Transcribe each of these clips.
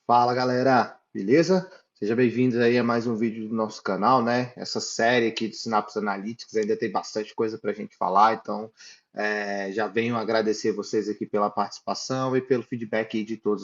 Fala galera, beleza? Sejam bem-vindos aí a mais um vídeo do nosso canal, né? Essa série aqui de Synapse Analytics ainda tem bastante coisa para a gente falar, então já venho agradecer vocês aqui pela participação e pelo feedback aí de todos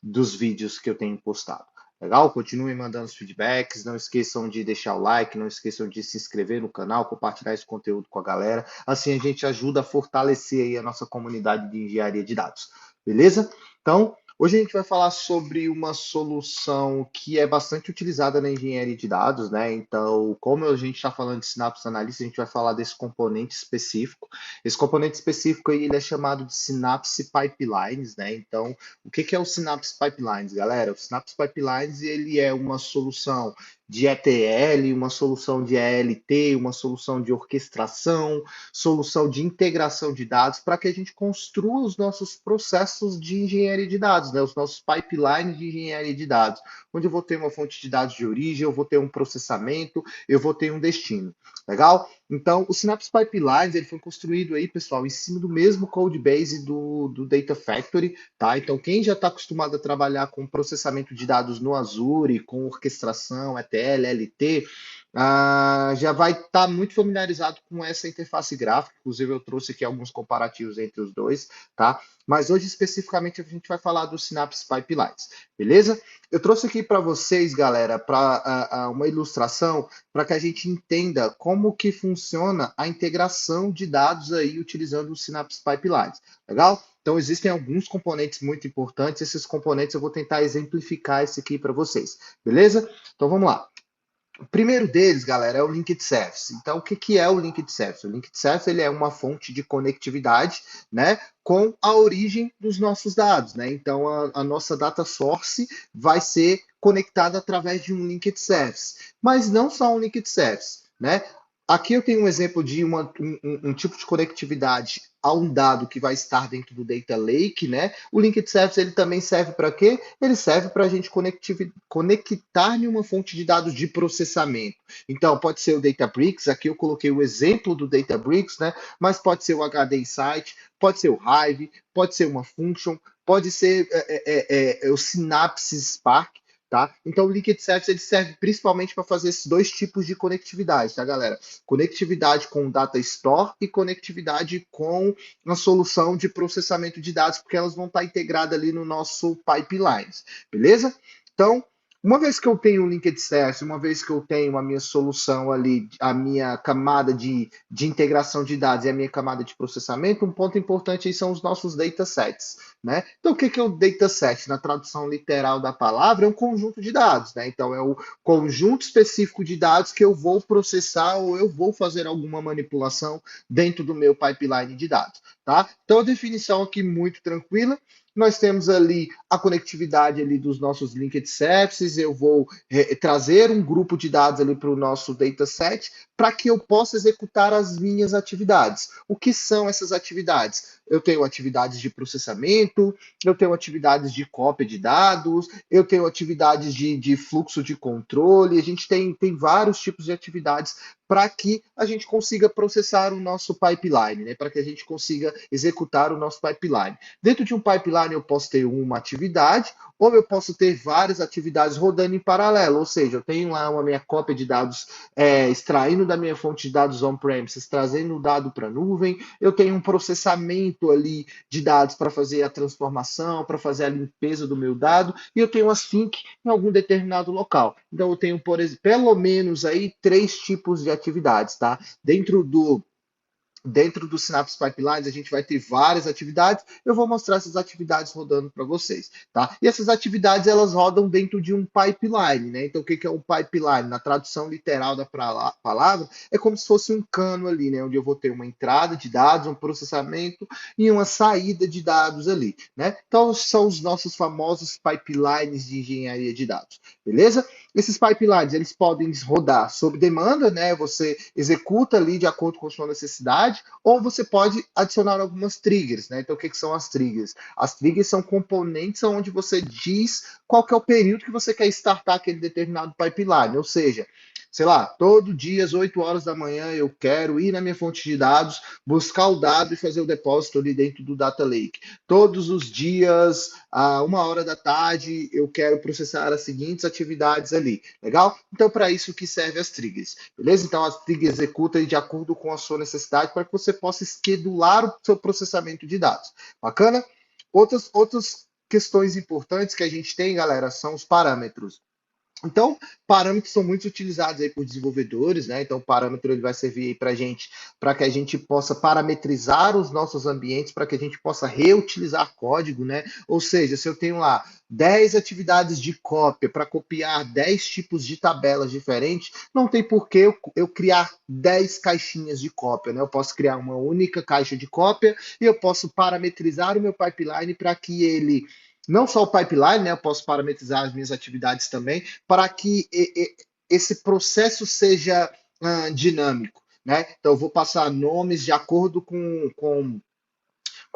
dos vídeos que eu tenho postado. Legal? Continuem mandando os feedbacks, não esqueçam de deixar o like, não esqueçam de se inscrever no canal, compartilhar esse conteúdo com a galera. Assim a gente ajuda a fortalecer aí a nossa comunidade de engenharia de dados, beleza? Então, hoje a gente vai falar sobre uma solução que é bastante utilizada na engenharia de dados, né? Então, como a gente está falando de Synapse Analysis, a gente vai falar desse componente específico. Esse componente específico aí, ele é chamado de Synapse Pipelines, né? Então, o que que é o Synapse Pipelines, galera? O Synapse Pipelines, ele é uma solução de ETL, uma solução de ELT, uma solução de orquestração, solução de integração de dados para que a gente construa os nossos processos de engenharia de dados, né? Os nossos pipelines de engenharia de dados, onde eu vou ter uma fonte de dados de origem, eu vou ter um processamento, eu vou ter um destino. Legal? Então, o Synapse Pipelines ele foi construído aí, pessoal, em cima do mesmo code base do Data Factory, tá? Então, quem já está acostumado a trabalhar com processamento de dados no Azure, com orquestração, ETL, LT, já vai estar muito familiarizado com essa interface gráfica. Inclusive, eu trouxe aqui alguns comparativos entre os dois, tá? Mas hoje, especificamente, a gente vai falar do Synapse Pipelines, beleza? Eu trouxe aqui para vocês, galera, para uma ilustração para que a gente entenda como que funciona a integração de dados aí utilizando o Synapse Pipelines, legal? Então, existem alguns componentes muito importantes. Esses componentes eu vou tentar exemplificar esse aqui para vocês, beleza? Então, vamos lá. O primeiro deles, galera, é o Linked Service. Então, o que que é o Linked Service? O Linked Service ele é uma fonte de conectividade, né, com a origem dos nossos dados, né? Então, a nossa data source vai ser conectada através de um Linked Service, mas não só um Linked Service, né? Aqui eu tenho um exemplo de um tipo de conectividade a um dado que vai estar dentro do Data Lake, né? O Linked Service ele também serve para quê? Ele serve para a gente conectar em uma fonte de dados de processamento. Então, pode ser o Databricks, aqui eu coloquei o exemplo do Databricks, né? Mas pode ser o HD Insight, pode ser o Hive, pode ser uma Function, pode ser o Synapse Spark, tá? Então, o Liquid Service ele serve principalmente para fazer esses dois tipos de conectividade, tá, galera? Conectividade com o Data Store e conectividade com a solução de processamento de dados, porque elas vão estar integradas ali no nosso pipelines, beleza? Então, uma vez que eu tenho o linked service, uma vez que eu tenho a minha solução ali, a minha camada de integração de dados e a minha camada de processamento, um ponto importante aí são os nossos datasets, né? Então, o que que é o dataset? Na tradução literal da palavra, é um conjunto de dados, né? Então, é o conjunto específico de dados que eu vou processar ou eu vou fazer alguma manipulação dentro do meu pipeline de dados, tá? Então, a definição aqui muito tranquila. Nós temos ali a conectividade ali dos nossos linked services, eu vou trazer um grupo de dados ali para o nosso dataset para que eu possa executar as minhas atividades. O que são essas atividades? Eu tenho atividades de processamento, eu tenho atividades de cópia de dados, eu tenho atividades de fluxo de controle, a gente tem vários tipos de atividades para que a gente consiga processar o nosso pipeline, né? Para que a gente consiga executar o nosso pipeline. Dentro de um pipeline eu posso ter uma atividade, ou eu posso ter várias atividades rodando em paralelo, ou seja, eu tenho lá uma minha cópia de dados extraindo da minha fonte de dados on-premises, trazendo o dado para a nuvem, eu tenho um processamento ali de dados para fazer a transformação, para fazer a limpeza do meu dado, e eu tenho a sync em algum determinado local. Então eu tenho, por exemplo, pelo menos aí três tipos de atividades, tá? Dentro do Synapse Pipelines, a gente vai ter várias atividades. Eu vou mostrar essas atividades rodando para vocês, tá? E essas atividades, elas rodam dentro de um pipeline, né? Então, o que é um pipeline? Na tradução literal da palavra, é como se fosse um cano ali, né? Onde eu vou ter uma entrada de dados, um processamento e uma saída de dados ali, né? Então, são os nossos famosos pipelines de engenharia de dados, beleza? Esses pipelines, eles podem rodar sob demanda, né? Você executa ali de acordo com a sua necessidade, ou você pode adicionar algumas triggers, né? Então, o que que são as triggers? As triggers são componentes onde você diz qual que é o período que você quer startar aquele determinado pipeline, ou seja, sei lá, todo dia às 8 horas da manhã eu quero ir na minha fonte de dados, buscar o dado e fazer o depósito ali dentro do Data Lake. Todos os dias, a 1 hora da tarde, eu quero processar as seguintes atividades ali. Legal? Então, para isso que serve as triggers. Beleza? Então, as triggers executam de acordo com a sua necessidade para que você possa esquedular o seu processamento de dados. Bacana? Outras questões importantes que a gente tem, galera, são os parâmetros. Então, parâmetros são muito utilizados aí por desenvolvedores, né? Então, o parâmetro ele vai servir aí para gente, para que a gente possa parametrizar os nossos ambientes, para que a gente possa reutilizar código, né? Ou seja, se eu tenho lá 10 atividades de cópia para copiar 10 tipos de tabelas diferentes, não tem por que eu criar 10 caixinhas de cópia, né? Eu posso criar uma única caixa de cópia e eu posso parametrizar o meu pipeline para que ele não só o pipeline, né? Eu posso parametrizar as minhas atividades também, para que esse processo seja dinâmico. Né? Então, eu vou passar nomes de acordo com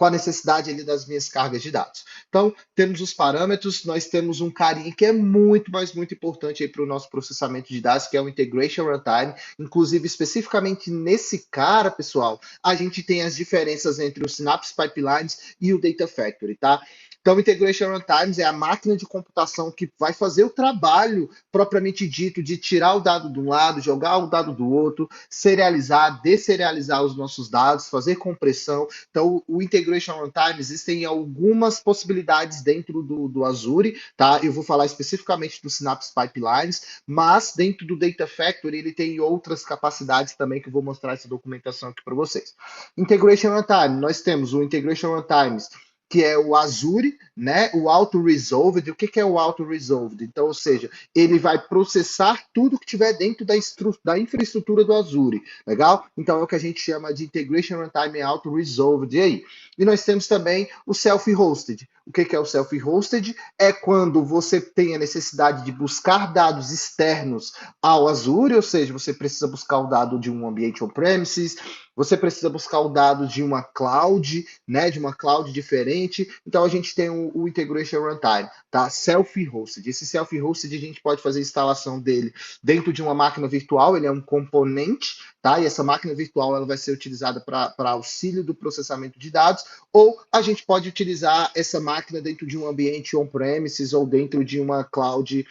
a necessidade ali das minhas cargas de dados. Então, temos os parâmetros, nós temos um carinha que é muito, mas muito importante para o nosso processamento de dados, que é o Integration Runtime. Inclusive, especificamente nesse cara, pessoal, a gente tem as diferenças entre o Synapse Pipelines e o Data Factory, tá? Então, o Integration Runtimes é a máquina de computação que vai fazer o trabalho propriamente dito de tirar o dado de um lado, jogar o dado do outro, serializar, deserializar os nossos dados, fazer compressão. Então, o Integration Runtime, existem algumas possibilidades dentro do Azure, tá? Eu vou falar especificamente do Synapse Pipelines, mas dentro do Data Factory ele tem outras capacidades também que eu vou mostrar essa documentação aqui para vocês. Integration Runtime, nós temos o Integration Runtimes que é o Azure, né? O Auto-Resolved. O que é o Auto-Resolved? Então, ou seja, ele vai processar tudo que tiver dentro da infraestrutura do Azure. Legal? Então, é o que a gente chama de Integration Runtime Auto-Resolved aí. E nós temos também o Self-Hosted. O que é o Self-Hosted? É quando você tem a necessidade de buscar dados externos ao Azure, ou seja, você precisa buscar o dado de um ambiente on-premises, você precisa buscar o dado de uma cloud, né, de uma cloud diferente. Então a gente tem o Integration Runtime, tá? Self-hosted. Esse self-hosted a gente pode fazer a instalação dele dentro de uma máquina virtual, ele é um componente, tá? E essa máquina virtual ela vai ser utilizada para auxílio do processamento de dados, ou a gente pode utilizar essa máquina dentro de um ambiente on-premises ou dentro de uma cloud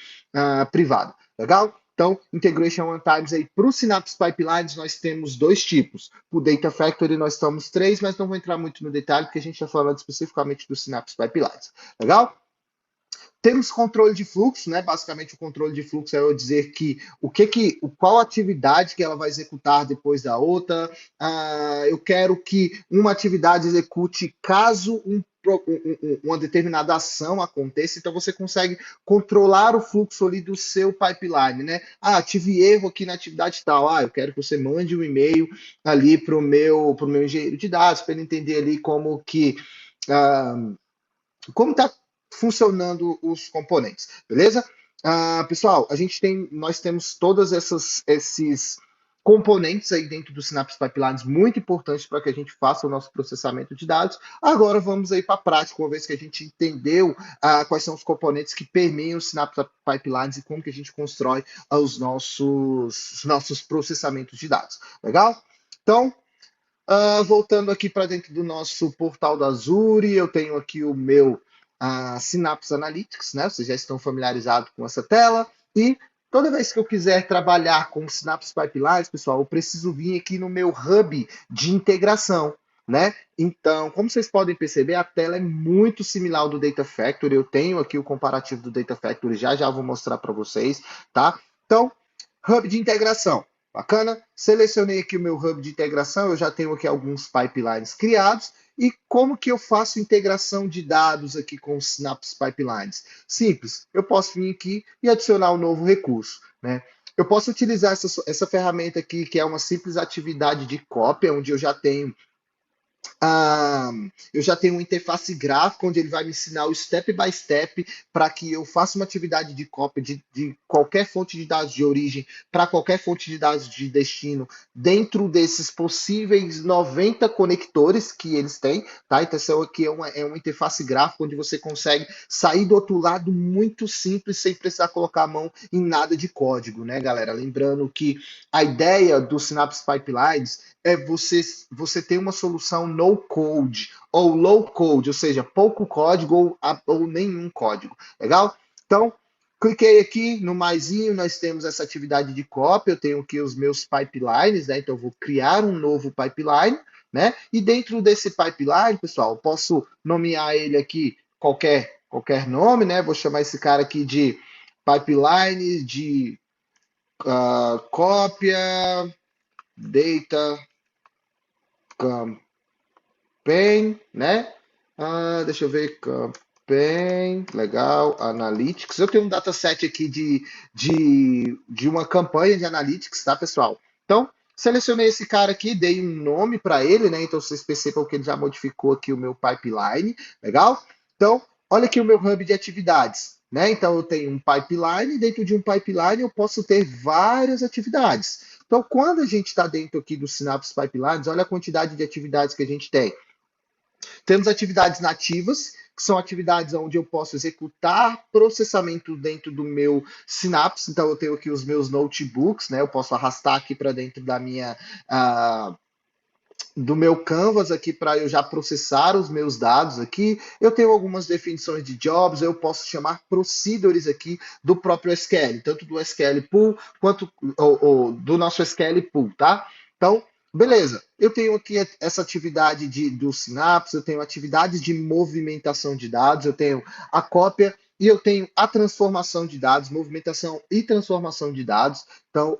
privada. Legal? Então, Integration Runtimes aí para o Synapse Pipelines nós temos dois tipos. O Data Factory nós estamos três, mas não vou entrar muito no detalhe porque a gente está falando especificamente do Synapse Pipelines. Legal? Temos controle de fluxo, né? Basicamente, o controle de fluxo é eu dizer que qual atividade que ela vai executar depois da outra. Eu quero que uma atividade execute caso uma determinada ação aconteça, então você consegue controlar o fluxo ali do seu pipeline, né? Tive erro aqui na atividade tal. Eu quero que você mande um e-mail ali para o meu engenheiro de dados, para ele entender ali como está funcionando os componentes, beleza? Pessoal, nós temos todos esses componentes aí dentro do Synapse Pipelines muito importantes para que a gente faça o nosso processamento de dados. Agora vamos aí para a prática, uma vez que a gente entendeu quais são os componentes que permeiam o Synapse Pipelines e como que a gente constrói os nossos processamentos de dados. Legal? Então, voltando aqui para dentro do nosso portal da Azure, eu tenho aqui o meu Synapse Analytics, né? Vocês já estão familiarizados com essa tela. E toda vez que eu quiser trabalhar com Synapse Pipelines, pessoal, eu preciso vir aqui no meu hub de integração, né? Então, como vocês podem perceber, a tela é muito similar ao do Data Factory. Eu tenho aqui o comparativo do Data Factory, já vou mostrar para vocês, tá? Então, hub de integração. Bacana? Selecionei aqui o meu hub de integração, eu já tenho aqui alguns pipelines criados. E como que eu faço integração de dados aqui com o Synapse Pipelines? Simples, eu posso vir aqui e adicionar um novo recurso, né? Eu posso utilizar essa ferramenta aqui, que é uma simples atividade de cópia, onde eu já tenho Ah, eu já tenho uma interface gráfica onde ele vai me ensinar o step by step para que eu faça uma atividade de cópia de qualquer fonte de dados de origem para qualquer fonte de dados de destino dentro desses possíveis 90 conectores que eles têm, tá? Então, isso aqui é uma interface gráfica onde você consegue sair do outro lado muito simples, sem precisar colocar a mão em nada de código, né, galera? Lembrando que a ideia do Synapse Pipelines é você ter uma solução no code ou low code, ou seja, pouco código ou nenhum código. Legal? Então, cliquei aqui no maisinho, nós temos essa atividade de cópia, eu tenho aqui os meus pipelines, né? Então, eu vou criar um novo pipeline, né? E dentro desse pipeline, pessoal, eu posso nomear ele aqui qualquer nome, né? Vou chamar esse cara aqui de pipeline de cópia data campaign, né? Deixa eu ver, campaign, legal, analytics. Eu tenho um dataset aqui de uma campanha de analytics, tá, pessoal? Então, selecionei esse cara aqui, dei um nome para ele, né? Então, vocês percebam que ele já modificou aqui o meu pipeline, legal? Então, olha aqui o meu hub de atividades, né? Então, eu tenho um pipeline, dentro de um pipeline eu posso ter várias atividades. Então, quando a gente está dentro aqui do Synapse Pipelines, olha a quantidade de atividades que a gente tem. Temos atividades nativas, que são atividades onde eu posso executar processamento dentro do meu Synapse. Então, eu tenho aqui os meus notebooks, né? Eu posso arrastar aqui para dentro da minha. Do meu Canvas aqui para eu já processar os meus dados aqui. Eu tenho algumas definições de jobs, eu posso chamar procedures aqui do próprio SQL, tanto do SQL Pool quanto ou do nosso SQL Pool, tá? Então, beleza. Eu tenho aqui essa atividade do Synapse, eu tenho atividades de movimentação de dados, eu tenho a cópia e eu tenho a transformação de dados, movimentação e transformação de dados. Então,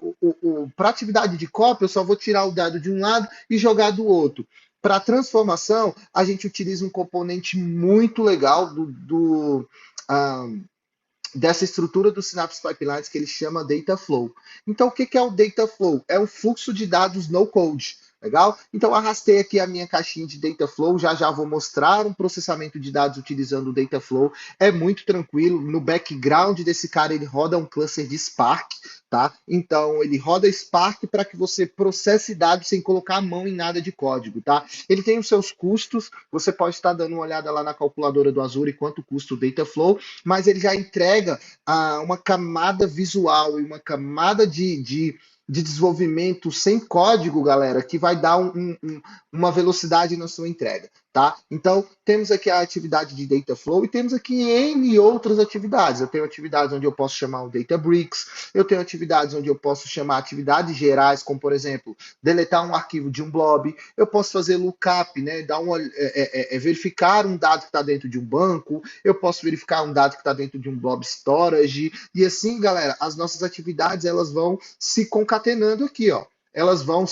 para atividade de cópia, eu só vou tirar o dado de um lado e jogar do outro. Para transformação, a gente utiliza um componente muito legal ah, dessa estrutura do Synapse Pipelines que ele chama Data Flow. Então, o que é o Data Flow? É um fluxo de dados no code. Legal? Então, arrastei aqui a minha caixinha de Data Flow. Já já vou mostrar um processamento de dados utilizando o Data Flow. É muito tranquilo. No background desse cara, ele roda um cluster de Spark, tá? Então, ele roda Spark para que você processe dados sem colocar a mão em nada de código, tá? Ele tem os seus custos. Você pode estar dando uma olhada lá na calculadora do Azure quanto custa o Data Flow, mas ele já entrega uma camada visual e uma camada de desenvolvimento sem código, galera, que vai dar uma velocidade na sua entrega, tá? Então, temos aqui a atividade de Data Flow e temos aqui N outras atividades. Eu tenho atividades onde eu posso chamar o Databricks, eu tenho atividades onde eu posso chamar atividades gerais, como, por exemplo, deletar um arquivo de um blob, eu posso fazer lookup, né? Verificar um dado que está dentro de um banco, eu posso verificar um dado que está dentro de um blob storage, e assim, galera, as nossas atividades elas vão se concatenando aqui, ó. Elas vão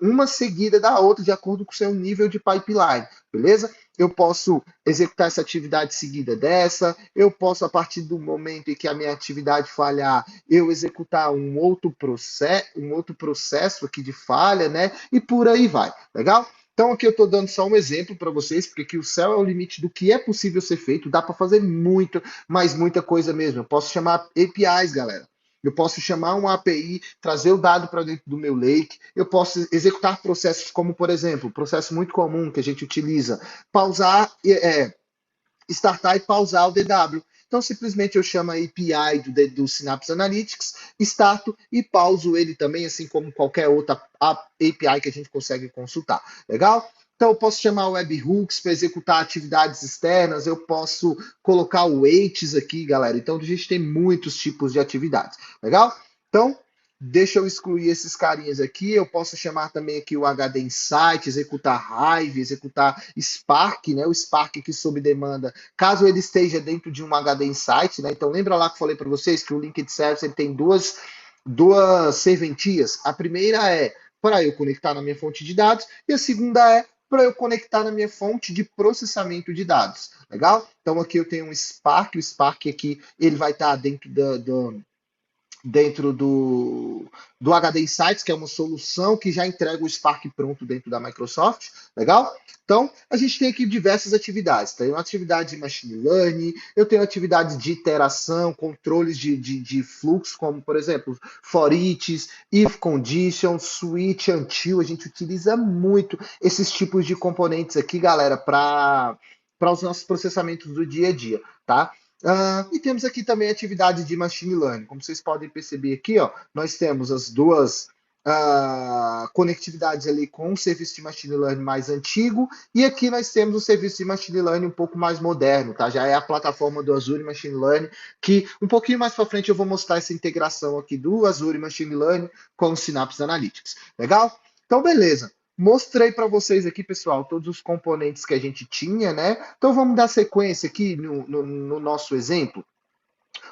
uma seguida da outra de acordo com o seu nível de pipeline, beleza? Eu posso executar essa atividade seguida dessa, eu posso, a partir do momento em que a minha atividade falhar, eu executar um outro processo aqui de falha, né? E por aí vai, legal? Então aqui eu estou dando só um exemplo para vocês, porque aqui o céu é o limite do que é possível ser feito, dá para fazer muito, mas muita coisa mesmo. Eu posso chamar APIs, galera. Eu posso chamar uma API, trazer o dado para dentro do meu lake, eu posso executar processos como, por exemplo, processo muito comum que a gente utiliza, pausar, startar e pausar o DW. Então, simplesmente eu chamo a API do Synapse Analytics, starto e pauso ele também, assim como qualquer outra API que a gente consegue consultar. Legal? Então, eu posso chamar webhooks para executar atividades externas, eu posso colocar o weights aqui, galera. Então, a gente tem muitos tipos de atividades. Legal? Então, deixa eu excluir esses carinhas aqui. Eu posso chamar também aqui o HD Insight, executar Hive, executar Spark, né? O Spark aqui sob demanda, caso ele esteja dentro de um HD Insight, né? Então lembra lá que eu falei para vocês que o Linked Service ele tem duas serventias. A primeira é para eu conectar na minha fonte de dados e a segunda é para eu conectar na minha fonte de processamento de dados. Legal? Então aqui eu tenho um Spark, o Spark aqui ele vai estar dentro dentro do HD Insights, que é uma solução que já entrega o Spark pronto dentro da Microsoft. Legal? Então, a gente tem aqui diversas atividades. Tem uma atividade de machine learning, eu tenho atividades de iteração, controles de fluxo, como, por exemplo, for each, if condition, switch, until. A gente utiliza muito esses tipos de componentes aqui, galera, para os nossos processamentos do dia a dia, tá? E temos aqui também atividades de machine learning. Como vocês podem perceber aqui, ó, nós temos as duas conectividades ali com o serviço de machine learning mais antigo, e aqui nós temos o serviço de machine learning um pouco mais moderno, tá? Já é a plataforma do Azure Machine Learning, que um pouquinho mais para frente eu vou mostrar essa integração aqui do Azure Machine Learning com o Synapse Analytics. Legal? Então, beleza. Mostrei para vocês aqui, pessoal, todos os componentes que a gente tinha, né? Então vamos dar sequência aqui no nosso exemplo.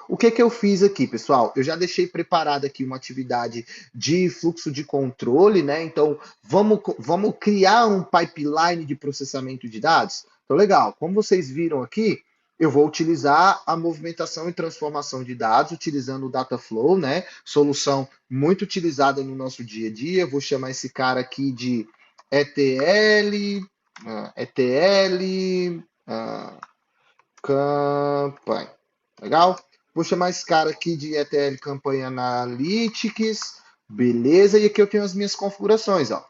O que eu fiz aqui, pessoal? Eu já deixei preparada aqui uma atividade de fluxo de controle, né? Então vamos criar um pipeline de processamento de dados. Então, legal. Como vocês viram aqui, eu vou utilizar a movimentação e transformação de dados utilizando o Dataflow, né? Solução muito utilizada no nosso dia a dia. Vou chamar esse cara aqui de ETL, campanha. Legal? Vou chamar esse cara aqui de ETL Campanha Analytics. Beleza? E aqui eu tenho as minhas configurações, ó.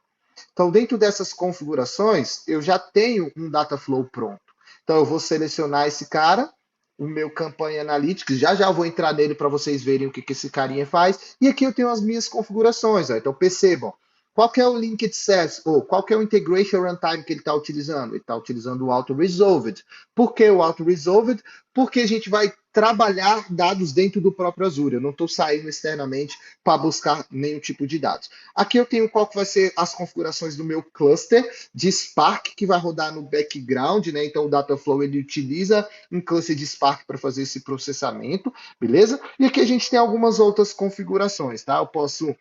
Então, dentro dessas configurações, eu já tenho um Dataflow pronto. Então, eu vou selecionar esse cara, o meu Campanha Analytics, já já eu vou entrar nele para vocês verem o que esse carinha faz. E aqui eu tenho as minhas configurações, ó. Então, percebam, qual que é o linked service, ou qual que é o integration runtime que ele está utilizando? Ele está utilizando o auto-resolved. Por que o auto-resolved? Porque a gente vai trabalhar dados dentro do próprio Azure. Eu não estou saindo externamente para buscar nenhum tipo de dados. Aqui eu tenho qual que vai ser as configurações do meu cluster de Spark, que vai rodar no background, né? Então o Dataflow ele utiliza um cluster de Spark para fazer esse processamento, beleza? E aqui a gente tem algumas outras configurações, tá? Eu posso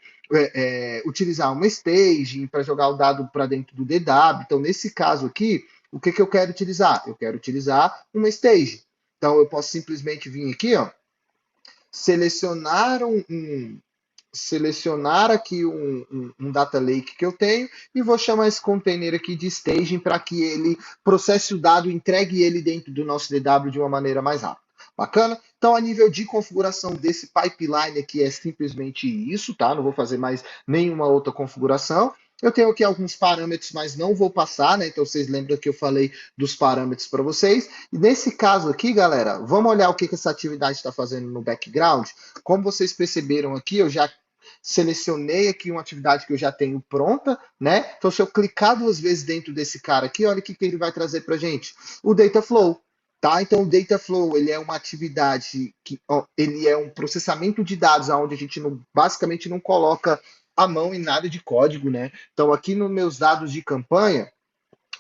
utilizar uma staging para jogar o dado para dentro do DW. Então, nesse caso aqui, o que eu quero utilizar? Eu quero utilizar uma staging. Então, eu posso simplesmente vir aqui, ó, selecionar aqui um data lake que eu tenho e vou chamar esse container aqui de staging para que ele processe o dado e entregue ele dentro do nosso DW de uma maneira mais rápida. Bacana? Então, a nível de configuração desse pipeline aqui é simplesmente isso, tá? Não vou fazer mais nenhuma outra configuração. Eu tenho aqui alguns parâmetros, mas não vou passar, né? Então, vocês lembram que eu falei dos parâmetros para vocês. E nesse caso aqui, galera, vamos olhar o que essa atividade está fazendo no background. Como vocês perceberam aqui, eu já selecionei aqui uma atividade que eu já tenho pronta, né? Então, se eu clicar duas vezes dentro desse cara aqui, olha o que ele vai trazer para a gente. O Dataflow. Tá? Então, o Dataflow ele é uma atividade que ele é um processamento de dados onde a gente basicamente não coloca a mão em nada de código, né? Então, aqui nos meus dados de campanha,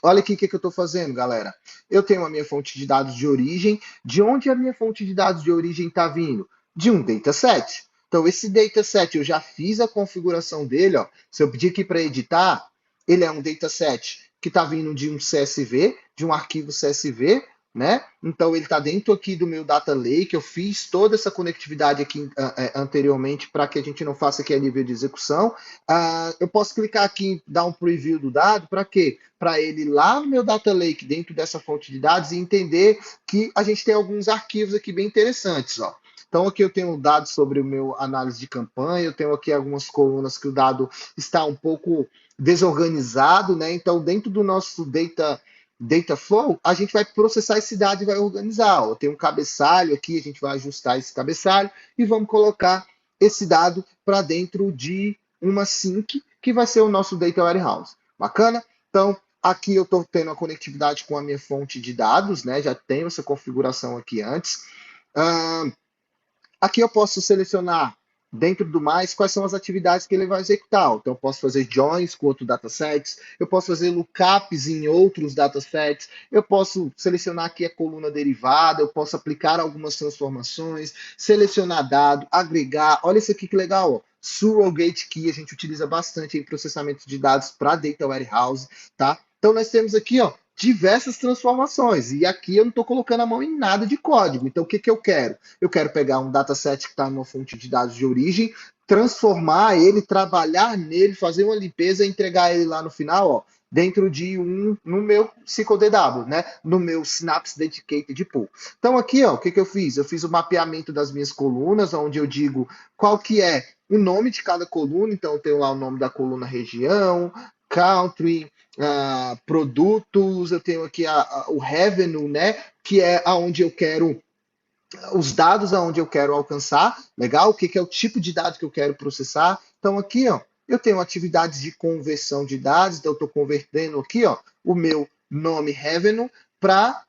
olha aqui o que eu estou fazendo, galera. Eu tenho a minha fonte de dados de origem. De onde a minha fonte de dados de origem está vindo? De um dataset. Então, esse dataset, eu já fiz a configuração dele. Ó. Se eu pedir aqui para editar, ele é um dataset que está vindo de um CSV, de um arquivo CSV, né? Então, ele está dentro aqui do meu Data Lake. Eu fiz toda essa conectividade aqui anteriormente para que a gente não faça aqui a nível de execução. Eu posso clicar aqui, dar um preview do dado, para quê? Para ele ir lá no meu Data Lake, dentro dessa fonte de dados, e entender que a gente tem alguns arquivos aqui bem interessantes. Ó. Então, aqui eu tenho dados sobre o meu análise de campanha, eu tenho aqui algumas colunas que o dado está um pouco desorganizado, né? Então, dentro do nosso Dataflow, a gente vai processar esse dado e vai organizar. Ó. Tem um cabeçalho aqui, a gente vai ajustar esse cabeçalho e vamos colocar esse dado para dentro de uma sync, que vai ser o nosso Data Warehouse. Bacana? Então, aqui eu estou tendo a conectividade com a minha fonte de dados, né? Já tenho essa configuração aqui antes. Aqui eu posso selecionar, dentro do mais, quais são as atividades que ele vai executar. Então, eu posso fazer joins com outros datasets, eu posso fazer lookups em outros datasets, eu posso selecionar aqui a coluna derivada, eu posso aplicar algumas transformações, selecionar dado, agregar. Olha isso aqui que legal, ó. Surrogate Key, a gente utiliza bastante em processamento de dados para Data Warehouse, tá? Então, nós temos aqui, ó, diversas transformações. E aqui eu não estou colocando a mão em nada de código. Então, o que, que eu quero? Eu quero pegar um dataset que está numa fonte de dados de origem, transformar ele, trabalhar nele, fazer uma limpeza e entregar ele lá no final, ó, dentro de no meu SQLDW, né? No meu Synapse Dedicated Pool. Então aqui, ó, o que, que eu fiz? Eu fiz o mapeamento das minhas colunas, onde eu digo qual que é o nome de cada coluna. Então eu tenho lá o nome da coluna região, country, produtos, eu tenho aqui o revenue, né? Que é aonde eu quero os dados aonde eu quero alcançar, legal? O que, que é o tipo de dado que eu quero processar. Então, aqui, ó, eu tenho atividades de conversão de dados, então eu estou convertendo aqui, ó, o meu nome revenue para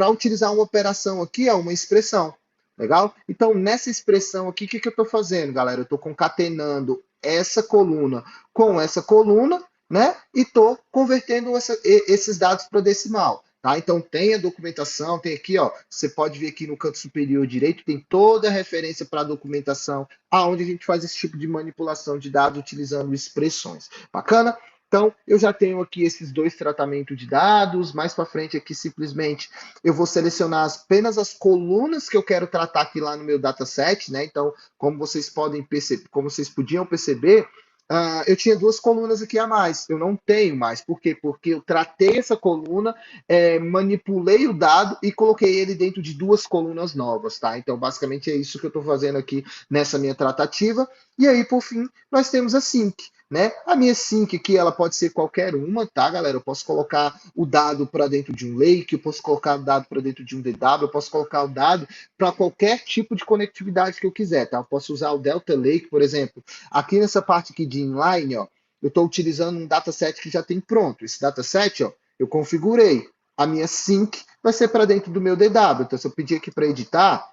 utilizar uma operação aqui, ó, uma expressão, legal? Então, nessa expressão aqui, o que, que eu estou fazendo, galera? Eu estou concatenando essa coluna com essa coluna, né? E estou convertendo esses dados para decimal. Tá? Então tem a documentação, tem aqui, ó, você pode ver aqui no canto superior direito, tem toda a referência para a documentação, aonde a gente faz esse tipo de manipulação de dados utilizando expressões. Bacana? Então, eu já tenho aqui esses dois tratamentos de dados. Mais para frente aqui, simplesmente, eu vou selecionar apenas as colunas que eu quero tratar aqui lá no meu dataset, né? Então, como vocês podem perceber, como vocês podiam perceber, eu tinha duas colunas aqui a mais. Eu não tenho mais. Por quê? Porque eu tratei essa coluna, manipulei o dado e coloquei ele dentro de duas colunas novas, tá? Então, basicamente, é isso que eu estou fazendo aqui nessa minha tratativa. E aí, por fim, nós temos a sync. Né? A minha sync aqui, ela pode ser qualquer uma, tá, galera? Eu posso colocar o dado para dentro de um lake, eu posso colocar o dado para dentro de um DW, eu posso colocar o dado para qualquer tipo de conectividade que eu quiser, tá? Eu posso usar o Delta Lake, por exemplo. Aqui nessa parte aqui de inline, ó, eu estou utilizando um dataset que já tem pronto. Esse dataset, ó, eu configurei. A minha sync vai ser para dentro do meu DW. Então, se eu pedir aqui para editar,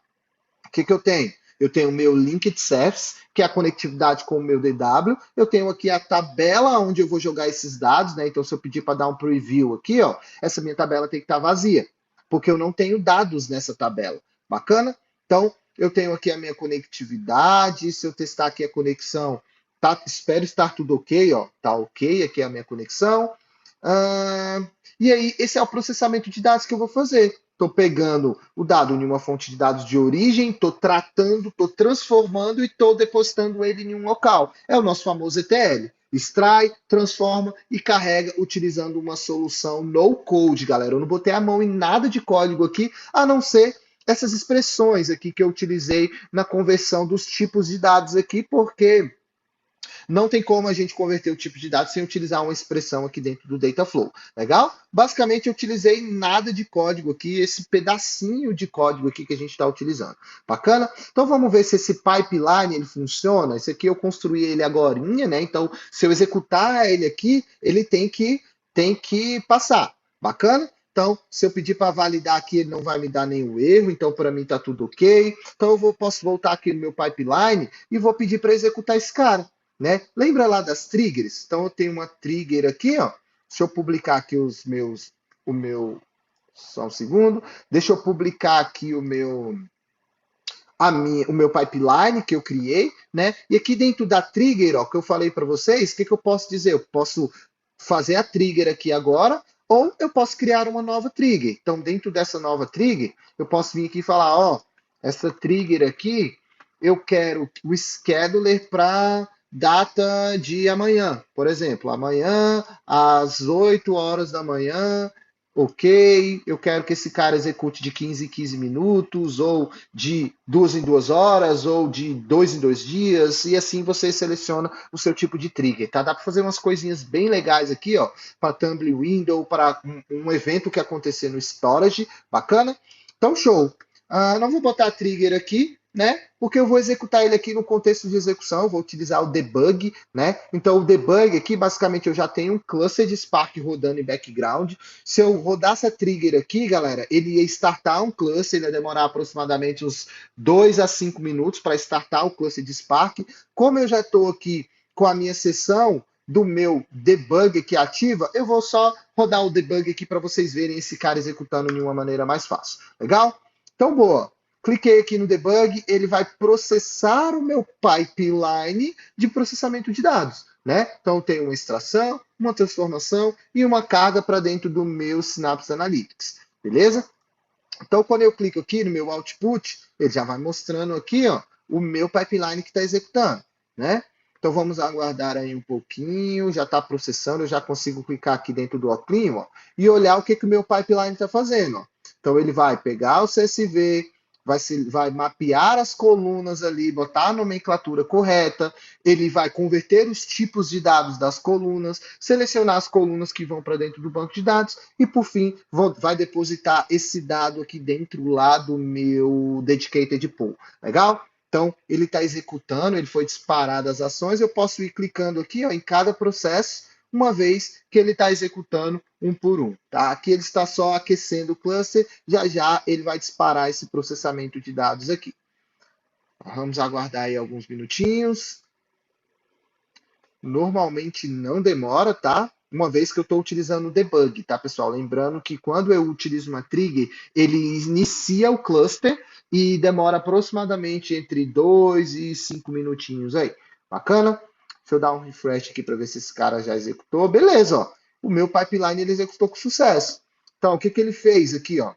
o que, que eu tenho? Eu tenho o meu linked service, que é a conectividade com o meu DW. Eu tenho aqui a tabela onde eu vou jogar esses dados, né? Então, se eu pedir para dar um preview aqui, ó, essa minha tabela tem que estar vazia, porque eu não tenho dados nessa tabela. Bacana? Então, eu tenho aqui a minha conectividade. Se eu testar aqui a conexão, tá, espero estar tudo ok, ó. Tá ok, aqui é a minha conexão. E aí, esse é o processamento de dados que eu vou fazer. Estou pegando o dado em uma fonte de dados de origem, estou tratando, estou transformando e estou depositando ele em um local. É o nosso famoso ETL. Extrai, transforma e carrega utilizando uma solução no code, galera. Eu não botei a mão em nada de código aqui, a não ser essas expressões aqui que eu utilizei na conversão dos tipos de dados aqui, porque não tem como a gente converter o tipo de dados sem utilizar uma expressão aqui dentro do Dataflow. Legal? Basicamente, eu utilizei nada de código aqui, esse pedacinho de código aqui que a gente está utilizando. Bacana? Então, vamos ver se esse pipeline ele funciona. Esse aqui eu construí ele agora, né? Então, se eu executar ele aqui, ele tem que passar. Bacana? Então, se eu pedir para validar aqui, ele não vai me dar nenhum erro. Então, para mim, está tudo ok. Então, posso voltar aqui no meu pipeline e vou pedir para executar esse cara. Né? Lembra lá das triggers? Então eu tenho uma trigger aqui, ó. Deixa eu publicar aqui só um segundo. Deixa eu publicar aqui o meu pipeline que eu criei, né? E aqui dentro da trigger, ó, que eu falei para vocês, o que, que eu posso dizer? Eu posso fazer a trigger aqui agora, ou eu posso criar uma nova trigger. Então, dentro dessa nova trigger, eu posso vir aqui e falar, ó, essa trigger aqui, eu quero o scheduler para data de amanhã, por exemplo, amanhã às 8 horas da manhã, ok, eu quero que esse cara execute de 15 em 15 minutos, ou de 2 em 2 horas, ou de 2 em 2 dias, e assim você seleciona o seu tipo de trigger, tá? Dá para fazer umas coisinhas bem legais aqui, ó, para thumb window, para um evento que acontecer no storage, bacana? Então, show. Não vou botar trigger aqui, né? Porque eu vou executar ele aqui no contexto de execução, eu vou utilizar o debug, né? Então o debug aqui, basicamente, eu já tenho um cluster de Spark rodando em background. Se eu rodar essa trigger aqui, galera, ele ia startar um cluster, ele ia demorar aproximadamente uns 2 a 5 minutos para startar o cluster de Spark. Como eu já estou aqui com a minha sessão do meu debug aqui ativa, eu vou só rodar o debug aqui para vocês verem esse cara executando de uma maneira mais fácil. Legal? Então, boa. Cliquei aqui no debug, ele vai processar o meu pipeline de processamento de dados, né? Então tem uma extração, uma transformação e uma carga para dentro do meu Synapse Analytics, beleza? Então quando eu clico aqui no meu output, ele já vai mostrando aqui, ó, o meu pipeline que está executando, né? Então vamos aguardar aí um pouquinho, já está processando, eu já consigo clicar aqui dentro do Oclean, ó, e olhar o que, que o meu pipeline está fazendo, ó. Então ele vai pegar o CSV, vai mapear as colunas ali, botar a nomenclatura correta, ele vai converter os tipos de dados das colunas, selecionar as colunas que vão para dentro do banco de dados e, por fim, vai depositar esse dado aqui dentro lá do meu Dedicated Pool. Legal? Então, ele está executando, ele foi disparado as ações, eu posso ir clicando aqui ó, em cada processo, uma vez que ele está executando um por um. Tá? Aqui ele está só aquecendo o cluster, já já ele vai disparar esse processamento de dados aqui. Vamos aguardar aí alguns minutinhos. Normalmente não demora, tá? Uma vez que eu estou utilizando o debug, tá, pessoal? Lembrando que quando eu utilizo uma trigger, ele inicia o cluster e demora aproximadamente entre 2 e 5 minutinhos aí. Bacana? Deixa eu dar um refresh aqui para ver se esse cara já executou. Beleza, ó. O meu pipeline ele executou com sucesso. Então, o que, que ele fez aqui, ó?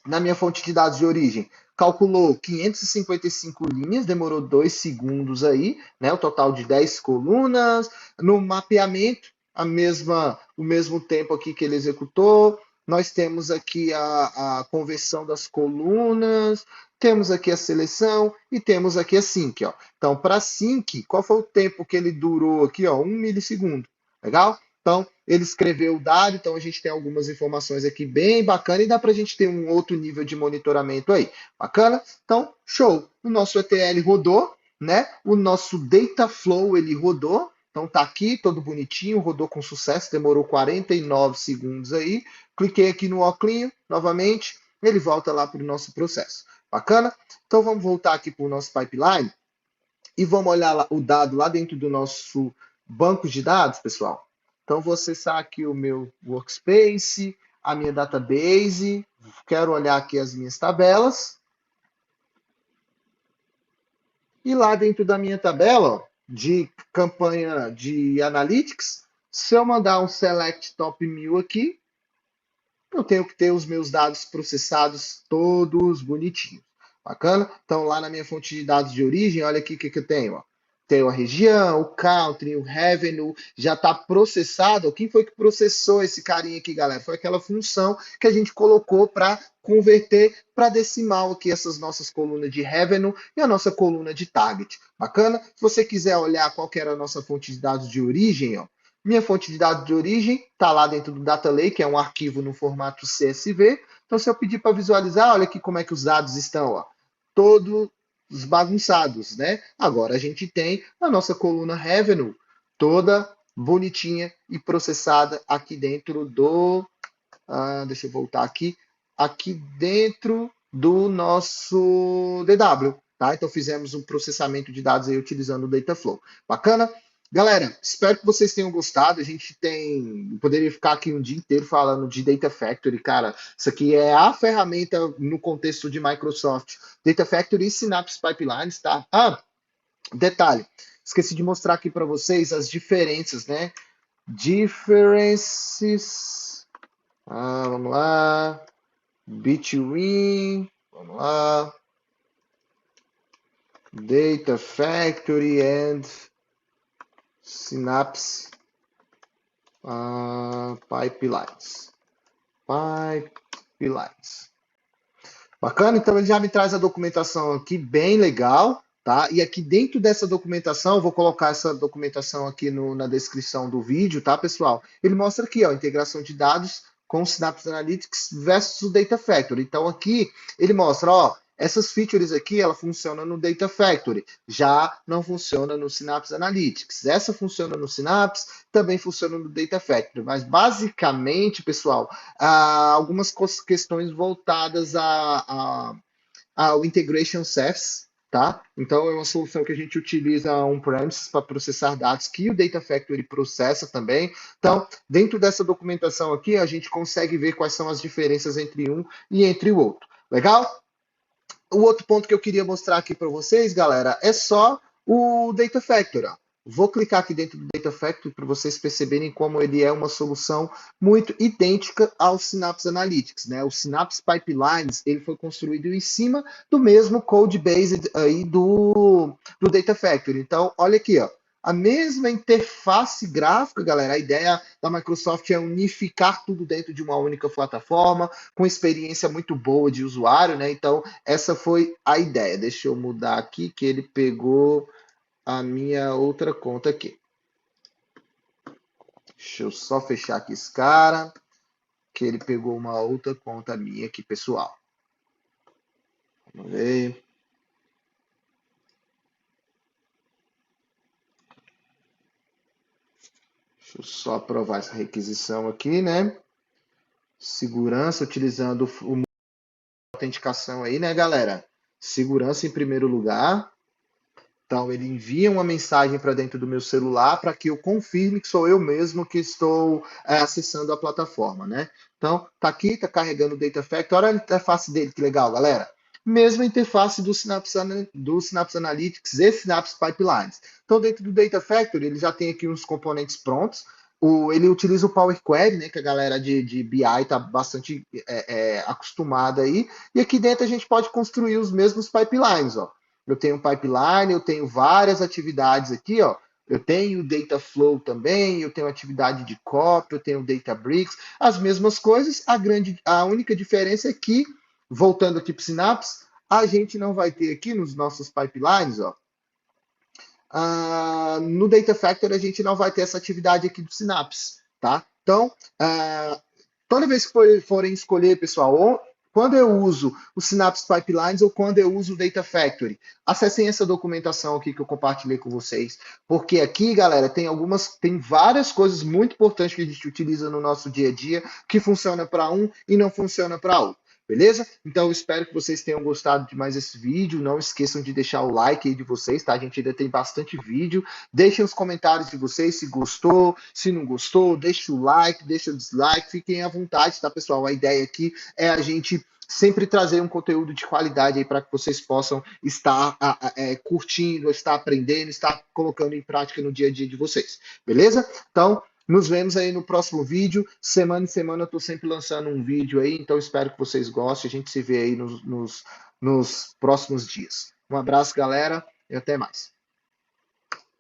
Na minha fonte de dados de origem, calculou 555 linhas, demorou 2 segundos aí, né? O total de 10 colunas. No mapeamento, o mesmo tempo aqui que ele executou. Nós temos aqui a conversão das colunas, temos aqui a seleção e temos aqui a sync. Ó. Então, para sync, qual foi o tempo que ele durou aqui? Ó, 1 milissegundo. Legal? Então, ele escreveu o dado, então a gente tem algumas informações aqui bem bacana e dá para a gente ter um outro nível de monitoramento aí. Bacana? Então, show. O nosso ETL rodou, né? O nosso data flow ele rodou. Então tá aqui, todo bonitinho, rodou com sucesso, demorou 49 segundos aí. Cliquei aqui no óculos novamente, ele volta lá para o nosso processo. Bacana? Então vamos voltar aqui para o nosso pipeline e vamos olhar lá, o dado lá dentro do nosso banco de dados, pessoal. Então, vou acessar aqui o meu workspace, a minha database, quero olhar aqui as minhas tabelas. E lá dentro da minha tabela ó, de campanha de Analytics, se eu mandar um Select Top 1000 aqui, eu tenho que ter os meus dados processados todos bonitinhos. Bacana? Então, lá na minha fonte de dados de origem, olha aqui o que eu tenho. Ó. Tenho a região, o country, o revenue, já está processado. Quem foi que processou esse carinha aqui, galera? Foi aquela função que a gente colocou para converter para decimal aqui essas nossas colunas de revenue e a nossa coluna de target. Bacana? Se você quiser olhar qual que era a nossa fonte de dados de origem, ó, minha fonte de dados de origem está lá dentro do Data Lake, que é um arquivo no formato CSV. Então, se eu pedir para visualizar, olha aqui como é que os dados estão, ó, todos bagunçados, né? Agora a gente tem a nossa coluna Revenue toda bonitinha e processada aqui dentro do... deixa eu voltar aqui dentro do nosso DW, tá? Então fizemos um processamento de dados aí utilizando o Dataflow. Bacana? Galera, espero que vocês tenham gostado. A gente poderia ficar aqui um dia inteiro falando de Data Factory, cara. Isso aqui é a ferramenta no contexto de Microsoft. Data Factory e Synapse Pipelines, tá? Detalhe, esqueci de mostrar aqui para vocês as diferenças, né? Differences. Vamos lá. Between. Vamos lá. Data Factory and Synapse Pipelines. Bacana, então ele já me traz a documentação aqui bem legal, tá? E aqui dentro dessa documentação, eu vou colocar essa documentação aqui na descrição do vídeo, tá, pessoal? Ele mostra aqui, ó, integração de dados com o Synapse Analytics versus o Data Factory. Então aqui ele mostra, ó, essas features aqui, ela funciona no Data Factory, já não funciona no Synapse Analytics. Essa funciona no Synapse, também funciona no Data Factory. Mas, basicamente, pessoal, algumas questões voltadas ao Integration Service, tá? Então, é uma solução que a gente utiliza on-premises para processar dados que o Data Factory processa também. Então, dentro dessa documentação aqui, a gente consegue ver quais são as diferenças entre um e entre o outro. Legal? o outro ponto que eu queria mostrar aqui para vocês, galera, é só o Data Factory. Ó. Vou clicar aqui dentro do Data Factory para vocês perceberem como ele é uma solução muito idêntica ao Synapse Analytics, né? O Synapse Pipelines ele foi construído em cima do mesmo code base aí do Data Factory. Então, olha aqui, ó. A mesma interface gráfica, galera. A ideia da Microsoft é unificar tudo dentro de uma única plataforma, com experiência muito boa de usuário, né? Então, essa foi a ideia. Deixa eu mudar aqui, que ele pegou a minha outra conta aqui. Deixa eu só fechar aqui esse cara, que ele pegou uma outra conta minha aqui, pessoal. Vamos ver. Deixa eu só aprovar essa requisição aqui, né? Segurança, utilizando o autenticação aí, né, galera? Segurança em primeiro lugar. Então, ele envia uma mensagem para dentro do meu celular para que eu confirme que sou eu mesmo que estou acessando a plataforma, né? Então, tá aqui, tá carregando o Data Factory. Olha a interface dele, que legal, galera. Mesma interface do Synapse Analytics e Synapse Pipelines. Então, dentro do Data Factory, ele já tem aqui uns componentes prontos. Ele utiliza o Power Query, né, que a galera de BI está bastante acostumada aí. E aqui dentro a gente pode construir os mesmos pipelines, ó. Eu tenho um pipeline, eu tenho várias atividades aqui, ó. Eu tenho Data Flow também, eu tenho atividade de copy, eu tenho Databricks, as mesmas coisas. A única diferença é que, voltando aqui para o Synapse, a gente não vai ter aqui nos nossos pipelines, ó. No Data Factory a gente não vai ter essa atividade aqui do Synapse, tá? Então, toda vez que forem escolher, pessoal, quando eu uso o Synapse Pipelines ou quando eu uso o Data Factory, acessem essa documentação aqui que eu compartilhei com vocês, porque aqui, galera, tem várias coisas muito importantes que a gente utiliza no nosso dia a dia que funciona para um e não funciona para outro. Beleza? Então, eu espero que vocês tenham gostado de mais esse vídeo. Não esqueçam de deixar o like aí de vocês, tá? A gente ainda tem bastante vídeo. Deixem os comentários de vocês se gostou, se não gostou. Deixe o like, deixe o dislike. Fiquem à vontade, tá, pessoal? A ideia aqui é a gente sempre trazer um conteúdo de qualidade aí para que vocês possam estar curtindo, estar aprendendo, estar colocando em prática no dia a dia de vocês. Beleza? Então, nos vemos aí no próximo vídeo. Semana em semana eu estou sempre lançando um vídeo aí, então espero que vocês gostem. A gente se vê aí nos próximos dias. Um abraço, galera, e até mais.